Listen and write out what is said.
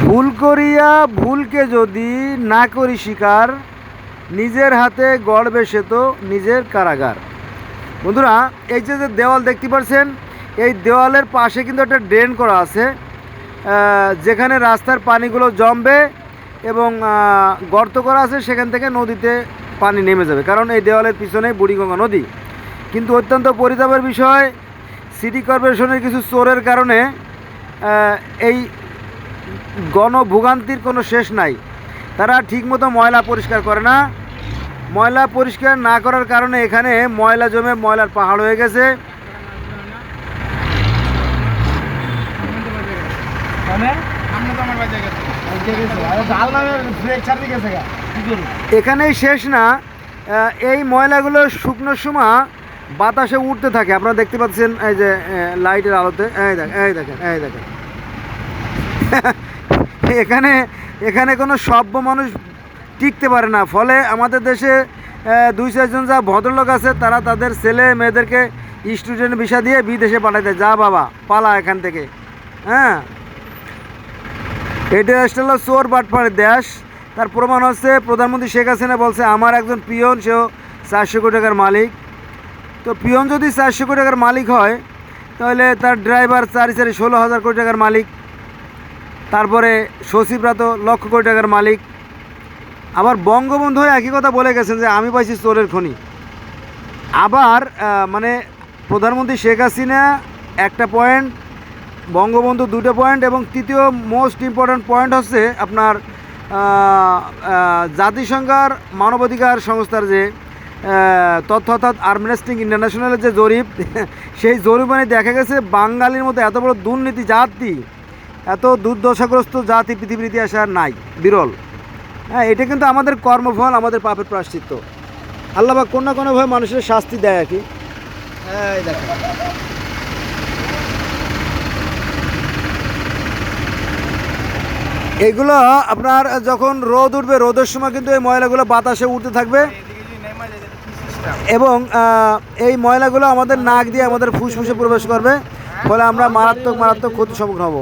ভুল করিয়া ভুলকে যদি না করি স্বীকার, নিজের হাতে গড়বে সে তো নিজের কারাগার। বন্ধুরা, এই যে দেওয়াল দেখতে পাচ্ছেন, এই দেওয়ালের পাশে কিন্তু একটা ড্রেন করা আছে, যেখানে রাস্তার পানিগুলো জমবে এবং গর্ত করা আছে, সেখান থেকে নদীতে পানি নেমে যাবে, কারণ এই দেওয়ালের পিছনে বুড়িগঙ্গা নদী। কিন্তু অত্যন্ত পরিতাপের বিষয়, সিটি কর্পোরেশনের কিছু চোরের কারণে এই গণভোগান্তির কোনো শেষ নাই। তারা ঠিকমতো ময়লা পরিষ্কার করে না। ময়লা পরিষ্কার না করার কারণে এখানে ময়লা জমে ময়লার পাহাড় হয়ে গেছে। এখানেই শেষ না, এই ময়লাগুলো শুকনোর সময় বাতাসে উঠতে থাকে। আপনারা দেখতে পাচ্ছেন এই যে লাইটের আলোতে, এই দেখেন এখানে এখানে কোনো সভ্য মানুষ টিকতে পারে না। ফলে আমাদের দেশে 2-4 জন যা ভদ্রলোক আছে, তারা তাদের ছেলে মেয়েদেরকে স্টুডেন্ট ভিসা দিয়ে বিদেশে পাঠায় দেয়, যা বাবা পালা এখান থেকে। হ্যাঁ, এটা হলো চোর বাটপাড়ের দেশ। তার প্রমাণ হচ্ছে প্রধানমন্ত্রী শেখ হাসিনা বলছে আমার একজন পিয়ন, সেও 400 কোটি টাকার মালিক। তো পিয়ন যদি 400 কোটি টাকার মালিক হয়, তাহলে তার ড্রাইভার 16,000 কোটি টাকার মালিক। তারপরে সচিবরা তো লক্ষ কোটি টাকার মালিক। আবার বঙ্গবন্ধু একই কথা বলে গেছেন যে আমি পাইছি চোরের খনি। আবার মানে প্রধানমন্ত্রী শেখ হাসিনা একটা পয়েন্ট, বঙ্গবন্ধু 2টা পয়েন্ট, এবং তৃতীয় মোস্ট ইম্পর্ট্যান্ট পয়েন্ট হচ্ছে আপনার জাতিসংঘের মানবাধিকার সংস্থার যে তথ্য, অর্থাৎ আমনেস্টি ইন্টারন্যাশনালের যে জরিপ, সেই জরিমানে দেখা গেছে বাঙালির মতো এত বড় দুর্নীতি জাতি, এত দুর্দশাগ্রস্ত জাতি পৃথিবীর ইতিহাসে আর নাই, বিরল। হ্যাঁ, এটা কিন্তু আমাদের কর্মফল, আমাদের পাপের প্রায়শ্চিত্ত। আল্লাহ পাক কোনো না কোনোভাবে মানুষের শাস্তি দেয় আর কি। এই দেখেন, এইগুলো আপনার যখন রোদ উঠবে, রোদের সময় কিন্তু এই ময়লাগুলো বাতাসে উঠতে থাকবে, এবং এই ময়লাগুলো আমাদের নাক দিয়ে আমাদের ফুসফুসে প্রবেশ করবে, ফলে আমরা মারাত্মক ক্ষতির সম্মুখীন হব।